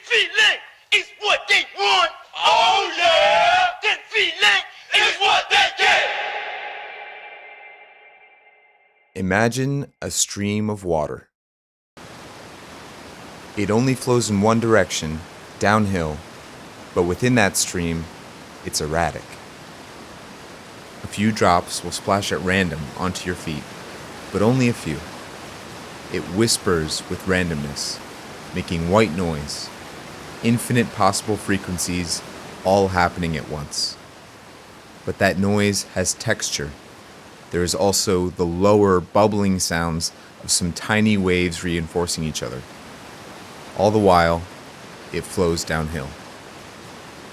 feeling is what they want. Oh yeah! That feeling is what they get. Imagine a stream of water. It only flows in one direction, downhill, but within that stream, it's erratic. A few drops will splash at random onto your feet, but only a few. It whispers with randomness, making white noise, infinite possible frequencies all happening at once. But that noise has texture. There is also the lower bubbling sounds of some tiny waves reinforcing each other. All the while, it flows downhill.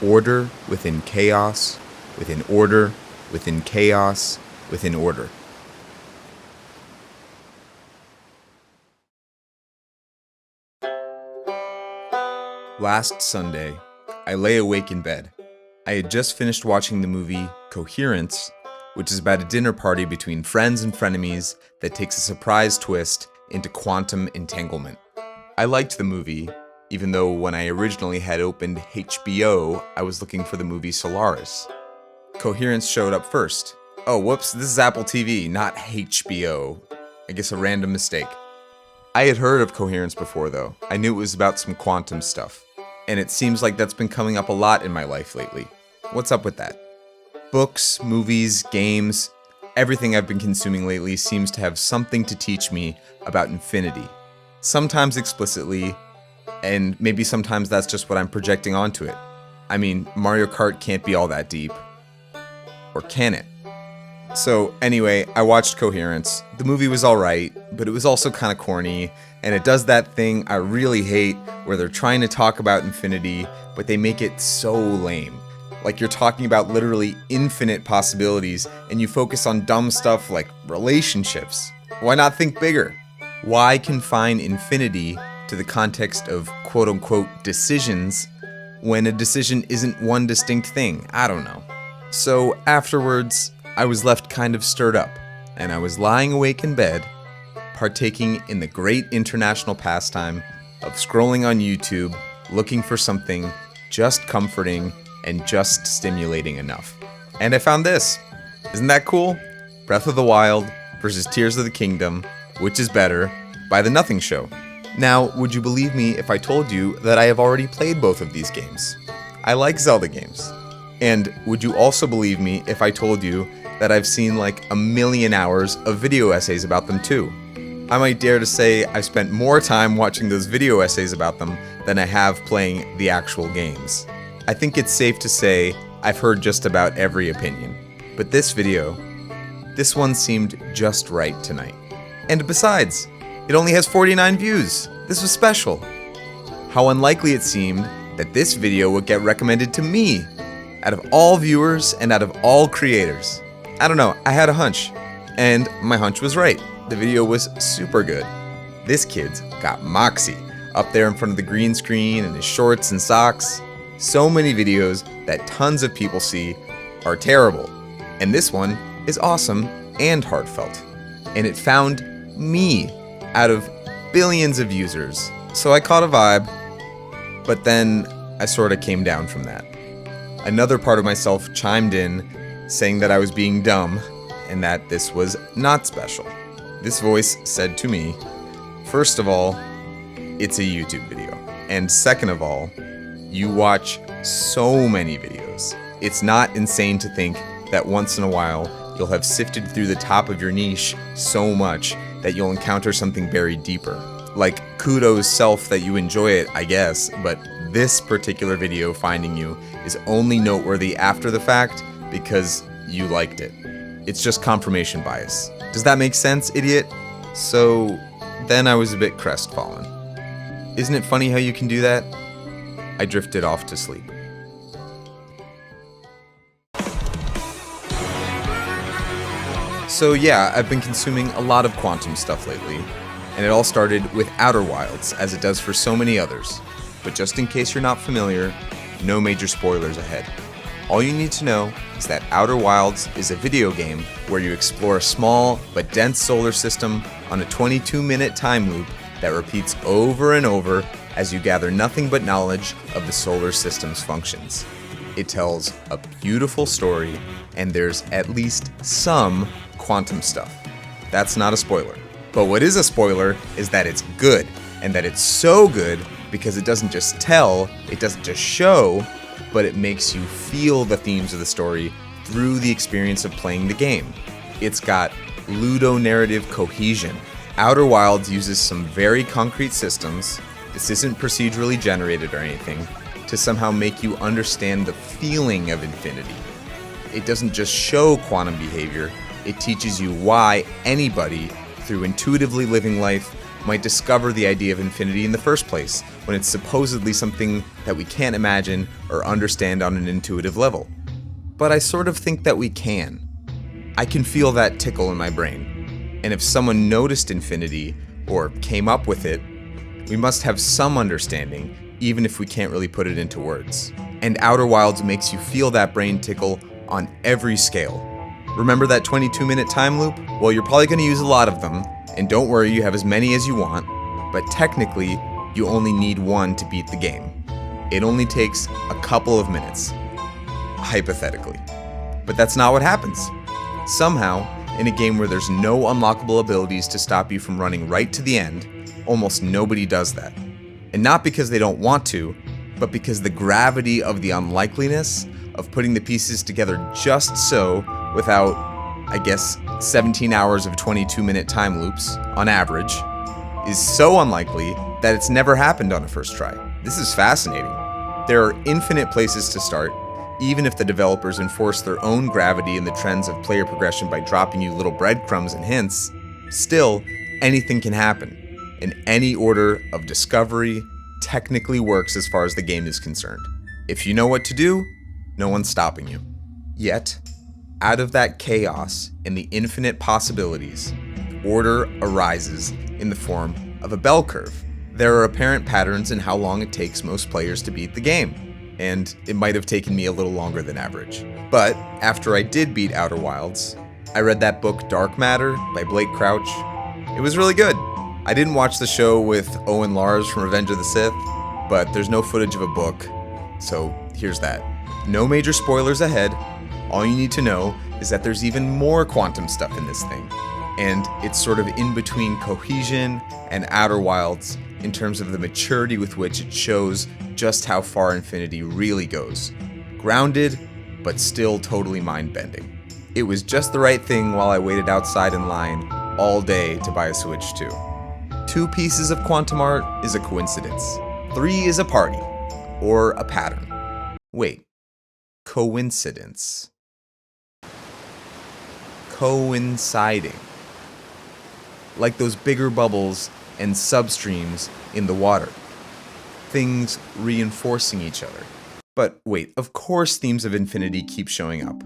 Order within chaos, within order, within chaos, within order. Last Sunday, I lay awake in bed. I had just finished watching the movie Coherence, which is about a dinner party between friends and frenemies that takes a surprise twist into quantum entanglement. I liked the movie, even though when I originally had opened HBO, I was looking for the movie Solaris. Coherence showed up first. Oh, whoops, this is Apple TV, not HBO. I guess a random mistake. I had heard of Coherence before, though. I knew it was about some quantum stuff. And it seems like that's been coming up a lot in my life lately. What's up with that? Books, movies, games, everything I've been consuming lately seems to have something to teach me about infinity. Sometimes explicitly, and maybe sometimes that's just what I'm projecting onto it. I mean, Mario Kart can't be all that deep. Or can it? So anyway, I watched Coherence. The movie was alright, but it was also kind of corny, and it does that thing I really hate where they're trying to talk about infinity, but they make it so lame. Like you're talking about literally infinite possibilities, and you focus on dumb stuff like relationships. Why not think bigger? Why confine infinity to the context of quote-unquote decisions when a decision isn't one distinct thing? I don't know. So afterwards, I was left kind of stirred up, and I was lying awake in bed, partaking in the great international pastime of scrolling on YouTube, looking for something just comforting and just stimulating enough. And I found this. Isn't that cool? Breath of the Wild versus Tears of the Kingdom, which is better, by The Nothing Show. Now, would you believe me if I told you that I have already played both of these games? I like Zelda games. And would you also believe me if I told you that I've seen like 1,000,000 hours of video essays about them too? I might dare to say I've spent more time watching those video essays about them than I have playing the actual games. I think it's safe to say I've heard just about every opinion. But this one seemed just right tonight. And besides, it only has 49 views. This was special. How unlikely it seemed that this video would get recommended to me, out of all viewers and out of all creators. I don't know, I had a hunch. And my hunch was right. The video was super good. This kid's got moxie, up there in front of the green screen in his shorts and socks. So many videos that tons of people see are terrible. And this one is awesome and heartfelt. And it found me out of billions of users. So I caught a vibe, but then I sort of came down from that. Another part of myself chimed in, saying that I was being dumb and that this was not special. This voice said to me, first of all, it's a YouTube video. And second of all, you watch so many videos. It's not insane to think that once in a while, you'll have sifted through the top of your niche so much that you'll encounter something buried deeper. Like, kudos self that you enjoy it, I guess, but this particular video finding you is only noteworthy after the fact because you liked it. It's just confirmation bias. Does that make sense, idiot? So then I was a bit crestfallen. Isn't it funny how you can do that? I drifted off to sleep. So yeah, I've been consuming a lot of quantum stuff lately, and it all started with Outer Wilds, as it does for so many others. But just in case you're not familiar, no major spoilers ahead. All you need to know is that Outer Wilds is a video game where you explore a small but dense solar system on a 22-minute time loop that repeats over and over as you gather nothing but knowledge of the solar system's functions. It tells a beautiful story, and there's at least some quantum stuff. That's not a spoiler. But what is a spoiler is that it's good, and that it's so good because it doesn't just tell, it doesn't just show, but it makes you feel the themes of the story through the experience of playing the game. It's got ludonarrative cohesion. Outer Wilds uses some very concrete systems, this isn't procedurally generated or anything, to somehow make you understand the feeling of infinity. It doesn't just show quantum behavior, it teaches you why anybody, through intuitively living life, might discover the idea of infinity in the first place, when it's supposedly something that we can't imagine or understand on an intuitive level. But I sort of think that we can. I can feel that tickle in my brain, and if someone noticed infinity, or came up with it, we must have some understanding, even if we can't really put it into words. And Outer Wilds makes you feel that brain tickle on every scale. Remember that 22-minute time loop? Well, you're probably going to use a lot of them, and don't worry, you have as many as you want, but technically, you only need one to beat the game. It only takes a couple of minutes, hypothetically. But that's not what happens. Somehow, in a game where there's no unlockable abilities to stop you from running right to the end, almost nobody does that. And not because they don't want to, but because the gravity of the unlikeliness of putting the pieces together just so, without, I guess, 17 hours of 22-minute time loops, on average, is so unlikely that it's never happened on a first try. This is fascinating. There are infinite places to start, even if the developers enforce their own gravity in the trends of player progression by dropping you little breadcrumbs and hints. Still, anything can happen, and any order of discovery technically works as far as the game is concerned. If you know what to do, no one's stopping you. Yet, out of that chaos and the infinite possibilities, order arises in the form of a bell curve. There are apparent patterns in how long it takes most players to beat the game, and it might have taken me a little longer than average. But after I did beat Outer Wilds, I read that book Dark Matter by Blake Crouch. It was really good. I didn't watch the show with Owen Lars from Revenge of the Sith, but there's no footage of a book, so here's that. No major spoilers ahead. All you need to know is that there's even more quantum stuff in this thing, and it's sort of in between Cohesion and Outer Wilds in terms of the maturity with which it shows just how far infinity really goes. Grounded, but still totally mind-bending. It was just the right thing while I waited outside in line all day to buy a Switch 2. 2 pieces of quantum art is a coincidence. 3 is a party, or a pattern. Wait, coincidence. Coinciding. Like those bigger bubbles and substreams in the water. Things reinforcing each other. But wait, of course themes of infinity keep showing up.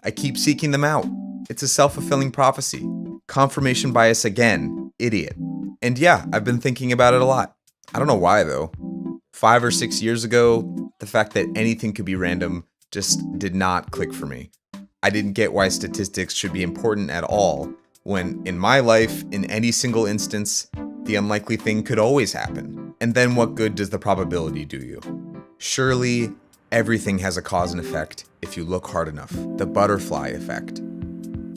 I keep seeking them out. It's a self-fulfilling prophecy. Confirmation bias again, idiot. And yeah, I've been thinking about it a lot. I don't know why though. 5 or 6 years ago, the fact that anything could be random just did not click for me. I didn't get why statistics should be important at all, when in my life, in any single instance, the unlikely thing could always happen. And then what good does the probability do you? Surely, everything has a cause and effect if you look hard enough. The butterfly effect.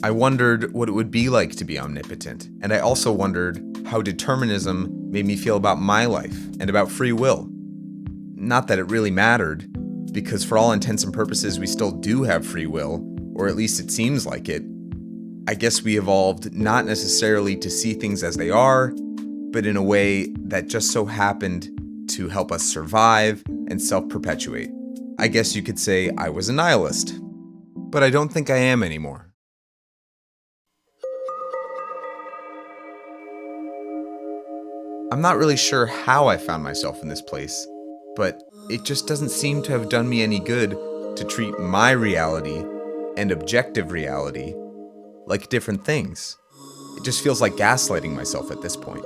I wondered what it would be like to be omnipotent, and I also wondered how determinism made me feel about my life and about free will. Not that it really mattered, because for all intents and purposes we still do have free will, or at least it seems like it. I guess we evolved not necessarily to see things as they are, but in a way that just so happened to help us survive and self-perpetuate. I guess you could say I was a nihilist, but I don't think I am anymore. I'm not really sure how I found myself in this place, but it just doesn't seem to have done me any good to treat my reality and objective reality like different things. It just feels like gaslighting myself at this point.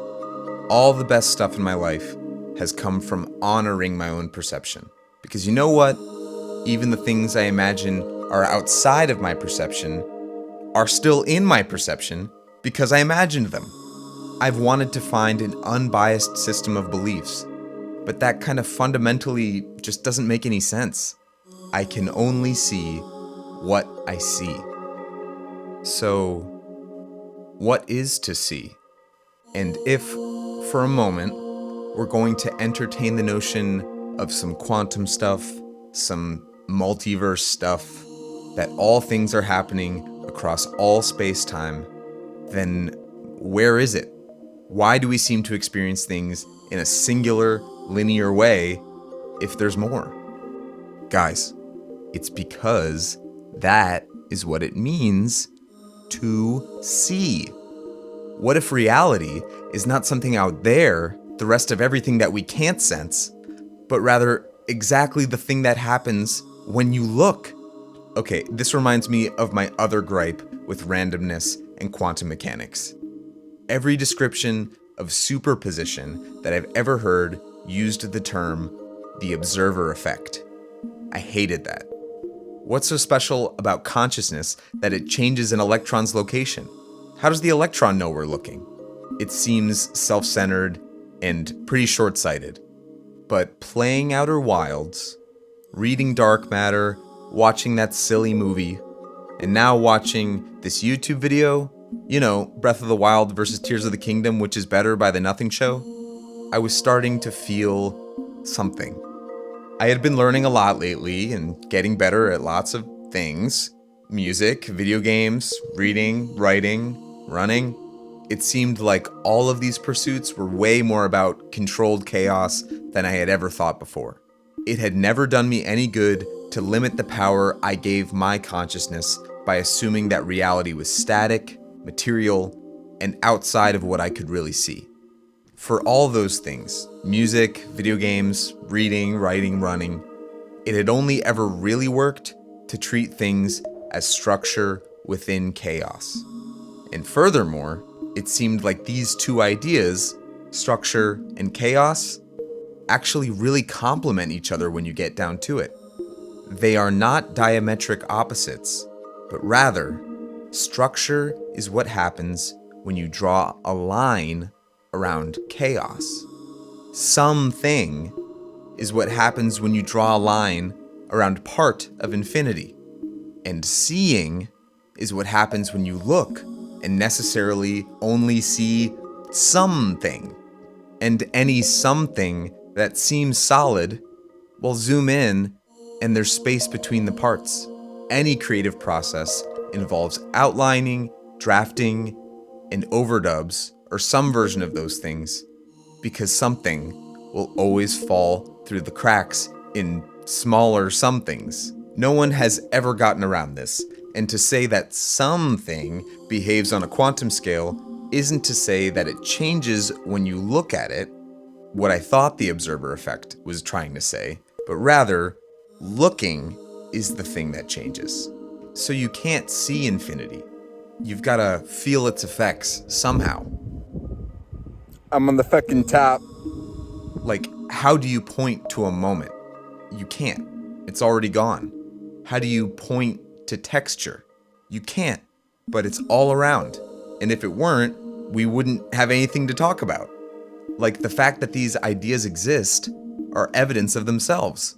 All the best stuff in my life has come from honoring my own perception. Because you know what? Even the things I imagine are outside of my perception are still in my perception because I imagined them. I've wanted to find an unbiased system of beliefs, but that kind of fundamentally just doesn't make any sense. I can only see what I see. So, what is to see? And if, for a moment, we're going to entertain the notion of some quantum stuff, some multiverse stuff, that all things are happening across all space-time, then where is it? Why do we seem to experience things in a singular, linear way if there's more? Guys, it's because that is what it means to see. What if reality is not something out there, the rest of everything that we can't sense, but rather exactly the thing that happens when you look? Okay, this reminds me of my other gripe with randomness and quantum mechanics. Every description of superposition that I've ever heard used the term the observer effect. I hated that. What's so special about consciousness that it changes an electron's location? How does the electron know we're looking? It seems self-centered and pretty short-sighted. But playing Outer Wilds, reading dark matter, watching that silly movie, and now watching this YouTube video, you know, Breath of the Wild versus Tears of the Kingdom, which is better by the Nothing Show, I was starting to feel something. I had been learning a lot lately and getting better at lots of things. Music, video games, reading, writing, running. It seemed like all of these pursuits were way more about controlled chaos than I had ever thought before. It had never done me any good to limit the power I gave my consciousness by assuming that reality was static, material, and outside of what I could really see. For all those things, music, video games, reading, writing, running, it had only ever really worked to treat things as structure within chaos. And furthermore, it seemed like these two ideas, structure and chaos, actually really complement each other when you get down to it. They are not diametric opposites, but rather, structure is what happens when you draw a line around chaos. Something is what happens when you draw a line around part of infinity. And seeing is what happens when you look and necessarily only see something. And any something that seems solid will zoom in and there's space between the parts. Any creative process involves outlining, drafting, and overdubs, or some version of those things, because something will always fall through the cracks in smaller somethings. No one has ever gotten around this, and to say that something behaves on a quantum scale isn't to say that it changes when you look at it, what I thought the observer effect was trying to say, but rather, looking is the thing that changes. So you can't see infinity. You've gotta feel its effects somehow. I'm on the fucking top. Like, how do you point to a moment? You can't. It's already gone. How do you point to texture? You can't, but it's all around. And if it weren't, we wouldn't have anything to talk about. Like, the fact that these ideas exist are evidence of themselves.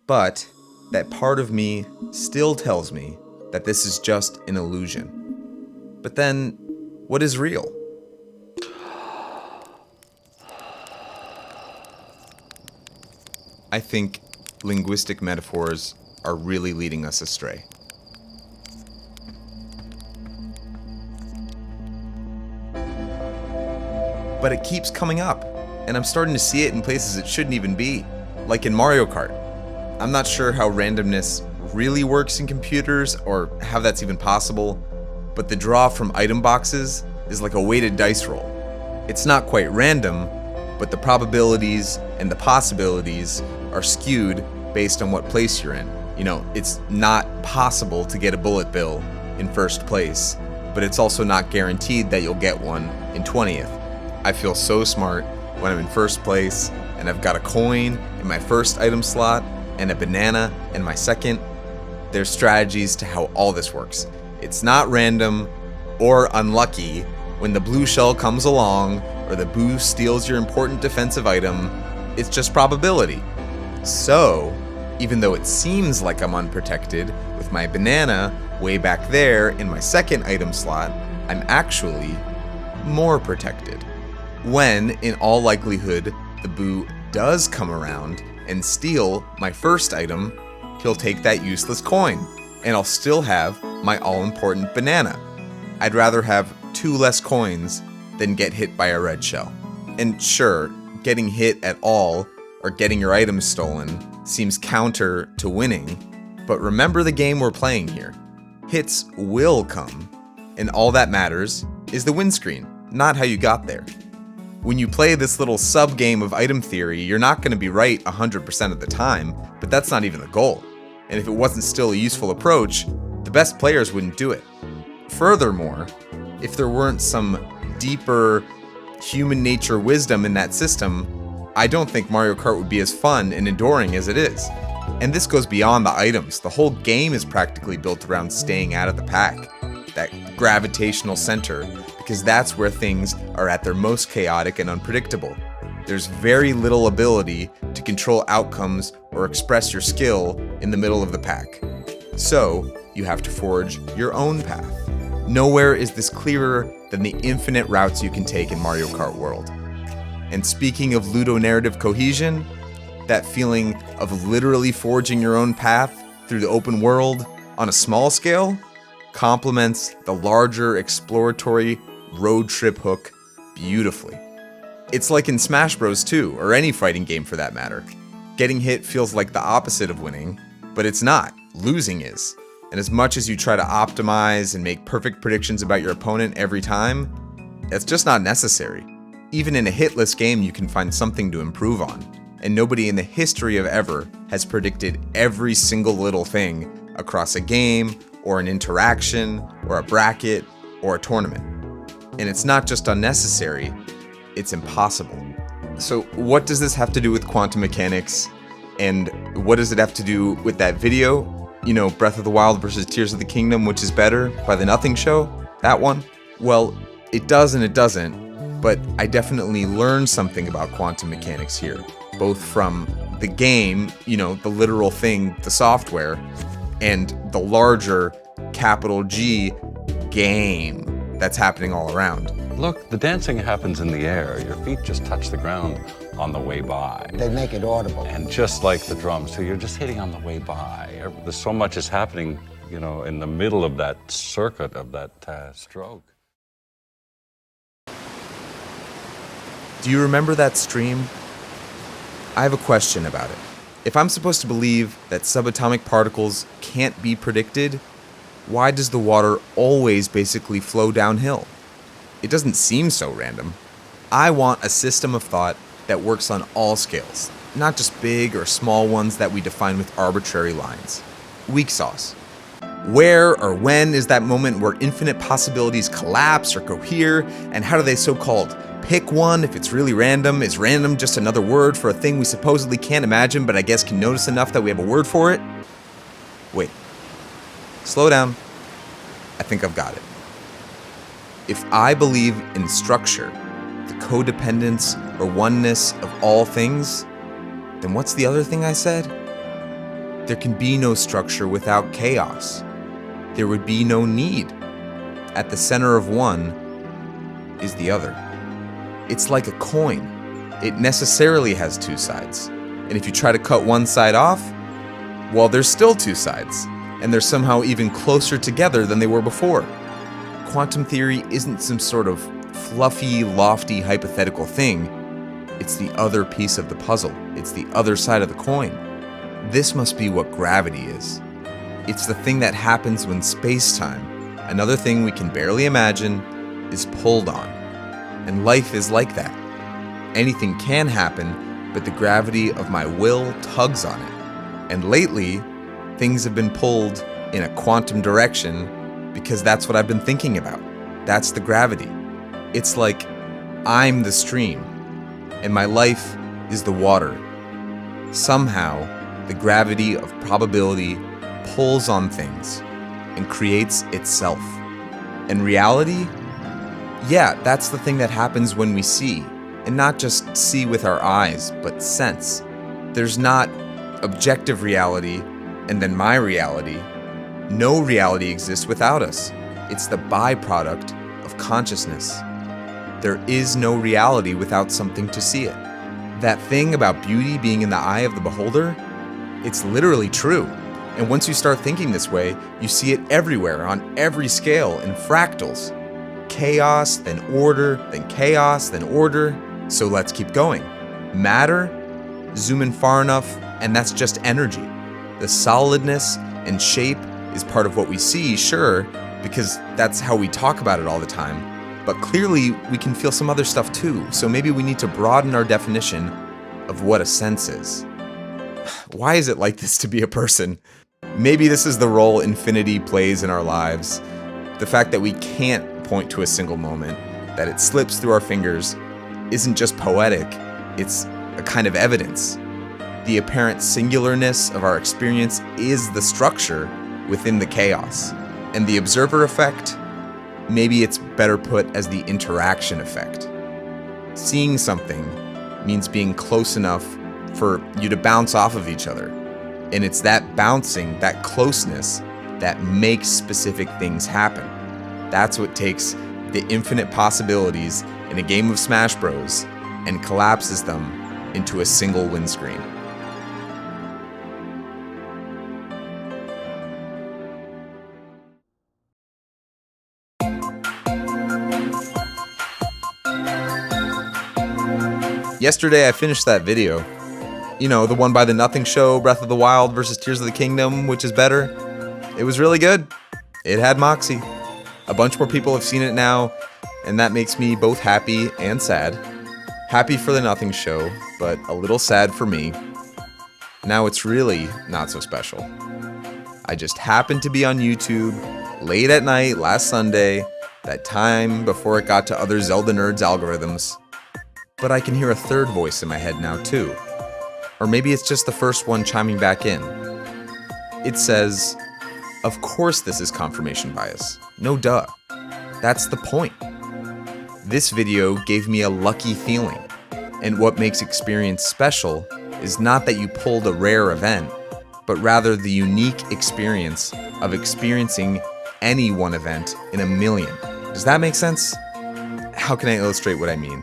But that part of me still tells me that this is just an illusion. But then, what is real? I think linguistic metaphors are really leading us astray. But it keeps coming up, and I'm starting to see it in places it shouldn't even be, like in Mario Kart. I'm not sure how randomness really works in computers or how that's even possible, but the draw from item boxes is like a weighted dice roll. It's not quite random, but the probabilities and the possibilities are skewed based on what place you're in. You know, it's not possible to get a bullet bill in first place, but it's also not guaranteed that you'll get one in 20th. I feel so smart when I'm in first place and I've got a coin in my first item slot and a banana in my second. There's strategies to how all this works. It's not random or unlucky, When the blue shell comes along, or the boo steals your important defensive item, it's just probability. So, even though it seems like I'm unprotected, with my banana way back there in my second item slot, I'm actually more protected. When, in all likelihood, the boo does come around and steal my first item, he'll take that useless coin, and I'll still have my all-important banana. I'd rather have 2 less coins than get hit by a red shell. And sure, getting hit at all, or getting your items stolen, seems counter to winning, but remember the game we're playing here. Hits will come, and all that matters is the win screen, not how you got there. When you play this little sub-game of item theory, you're not going to be right 100% of the time, but that's not even the goal. And if it wasn't still a useful approach, the best players wouldn't do it. Furthermore, if there weren't some deeper human nature wisdom in that system, I don't think Mario Kart would be as fun and enduring as it is. And this goes beyond the items. The whole game is practically built around staying out of the pack, that gravitational center, because that's where things are at their most chaotic and unpredictable. There's very little ability to control outcomes or express your skill in the middle of the pack. So, you have to forge your own path. Nowhere is this clearer than the infinite routes you can take in Mario Kart World. And speaking of ludonarrative cohesion, that feeling of literally forging your own path through the open world on a small scale complements the larger exploratory road trip hook beautifully. It's like in Smash Bros. 2, or any fighting game for that matter. Getting hit feels like the opposite of winning, but it's not. Losing is. And as much as you try to optimize and make perfect predictions about your opponent every time, that's just not necessary. Even in a hitless game, you can find something to improve on. And nobody in the history of ever has predicted every single little thing across a game, or an interaction, or a bracket, or a tournament. And it's not just unnecessary, it's impossible. So what does this have to do with quantum mechanics? And what does it have to do with that video? You know, Breath of the Wild versus Tears of the Kingdom, which is better, by the Nothing Show? That one? Well, it does and it doesn't, but I definitely learned something about quantum mechanics here, both from the game, you know, the literal thing, the software, and the larger capital G game that's happening all around. Look, the dancing happens in the air. Your feet just touch the ground on the way by. They make it audible. And just like the drums, so you're just hitting on the way by. There's so much is happening, you know, in the middle of that circuit of that stroke. Do you remember that stream? I have a question about it. If I'm supposed to believe that subatomic particles can't be predicted, why does the water always basically flow downhill? It doesn't seem so random. I want a system of thought that works on all scales, not just big or small ones that we define with arbitrary lines. Weak sauce. Where or when is that moment where infinite possibilities collapse or cohere, and how do they so-called pick one if it's really random? Is random just another word for a thing we supposedly can't imagine but I guess can notice enough that we have a word for it? Wait. Slow down. I think I've got it. If I believe in structure, the codependence or oneness of all things, then what's the other thing I said? There can be no structure without chaos. There would be no need. At the center of one is the other. It's like a coin. It necessarily has 2 sides. And if you try to cut one side off, well, there's still 2 sides. And they're somehow even closer together than they were before. Quantum theory isn't some sort of fluffy, lofty, hypothetical thing. It's the other piece of the puzzle. It's the other side of the coin. This must be what gravity is. It's the thing that happens when space-time, another thing we can barely imagine, is pulled on. And life is like that. Anything can happen, but the gravity of my will tugs on it. And lately, things have been pulled in a quantum direction because that's what I've been thinking about. That's the gravity. It's like I'm the stream, and my life is the water. Somehow, the gravity of probability pulls on things and creates itself. And reality? Yeah, that's the thing that happens when we see, and not just see with our eyes, but sense. There's not objective reality and then my reality. No reality exists without us. It's the byproduct of consciousness. There is no reality without something to see it. That thing about beauty being in the eye of the beholder, it's literally true. And once you start thinking this way, you see it everywhere, on every scale, in fractals. Chaos, then order, then chaos, then order. So let's keep going. Matter, zoom in far enough, and that's just energy. The solidness and shape is part of what we see, sure, because that's how we talk about it all the time. But clearly, we can feel some other stuff too, so maybe we need to broaden our definition of what a sense is. Why is it like this to be a person? Maybe this is the role infinity plays in our lives. The fact that we can't point to a single moment, that it slips through our fingers, isn't just poetic, it's a kind of evidence. The apparent singularness of our experience is the structure within the chaos. And the observer effect, maybe it's better put as the interaction effect. Seeing something means being close enough for you to bounce off of each other. And it's that bouncing, that closeness, that makes specific things happen. That's what takes the infinite possibilities in a game of Smash Bros. And collapses them into a single windscreen. Yesterday I finished that video. You know, the one by the Nothing Show, Breath of the Wild versus Tears of the Kingdom, which is better. It was really good. It had moxie. A bunch more people have seen it now, and that makes me both happy and sad. Happy for the Nothing Show, but a little sad for me. Now it's really not so special. I just happened to be on YouTube late at night last Sunday, that time before it got to other Zelda nerds' algorithms. But I can hear a third voice in my head now too. Or maybe it's just the first one chiming back in. It says, of course this is confirmation bias. No duh. That's the point. This video gave me a lucky feeling. And what makes experience special is not that you pulled a rare event, but rather the unique experience of experiencing any one event in a million. Does that make sense? How can I illustrate what I mean?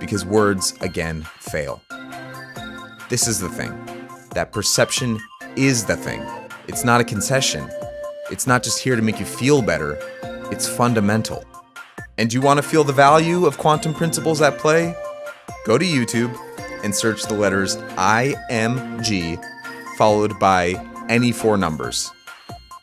Because words, again, fail. This is the thing. That perception is the thing. It's not a concession. It's not just here to make you feel better. It's fundamental. And do you want to feel the value of quantum principles at play? Go to YouTube and search the letters IMG followed by any 4 numbers.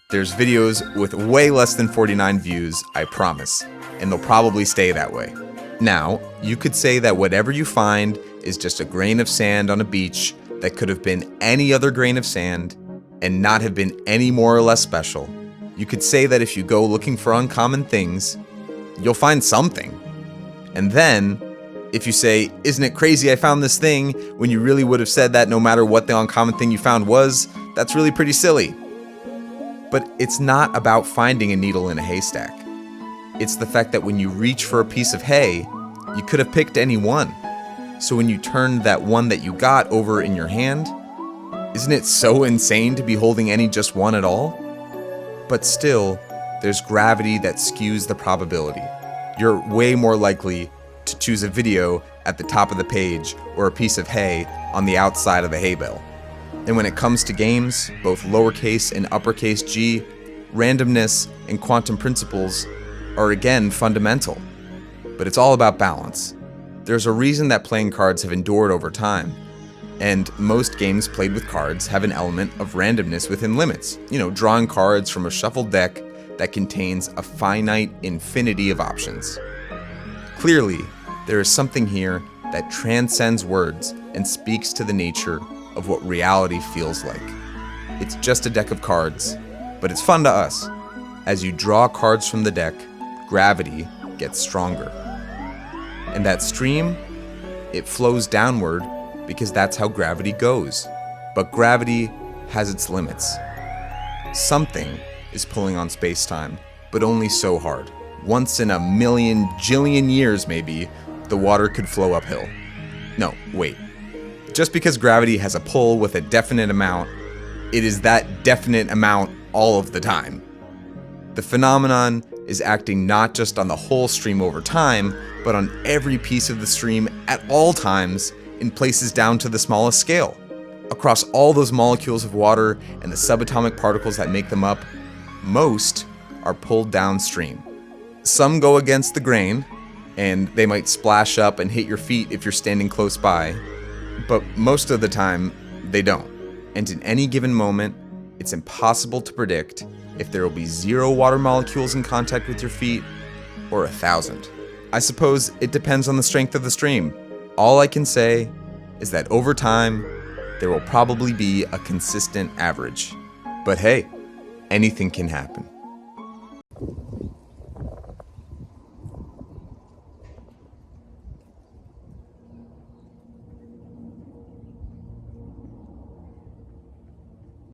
There's videos with way less than 49 views, I promise, and they'll probably stay that way. Now, you could say that whatever you find is just a grain of sand on a beach that could have been any other grain of sand and not have been any more or less special. You could say that if you go looking for uncommon things, you'll find something. And then, if you say, isn't it crazy I found this thing, when you really would have said that no matter what the uncommon thing you found was, that's really pretty silly. But it's not about finding a needle in a haystack. It's the fact that when you reach for a piece of hay, you could have picked any one. So when you turn that one that you got over in your hand, isn't it so insane to be holding any just one at all? But still, there's gravity that skews the probability. You're way more likely to choose a video at the top of the page or a piece of hay on the outside of the hay bale. And when it comes to games, both lowercase and uppercase g, randomness and quantum principles are again fundamental. But it's all about balance. There's a reason that playing cards have endured over time. And most games played with cards have an element of randomness within limits. You know, drawing cards from a shuffled deck that contains a finite infinity of options. Clearly, there is something here that transcends words and speaks to the nature of what reality feels like. It's just a deck of cards, but it's fun to us. As you draw cards from the deck, gravity gets stronger. And that stream, it flows downward because that's how gravity goes. But gravity has its limits. Something is pulling on space-time, but only so hard. once in a million, jillion years maybe, the water could flow uphill. No, wait. Just because gravity has a pull with a definite amount, it is that definite amount all of the time. The phenomenon is acting not just on the whole stream over time, but on every piece of the stream at all times in places down to the smallest scale. Across all those molecules of water and the subatomic particles that make them up, most are pulled downstream. Some go against the grain, and they might splash up and hit your feet if you're standing close by, but most of the time, they don't. And in any given moment, it's impossible to predict if there will be 0 water molecules in contact with your feet or 1,000. I suppose it depends on the strength of the stream. All I can say is that over time, there will probably be a consistent average. But hey, anything can happen.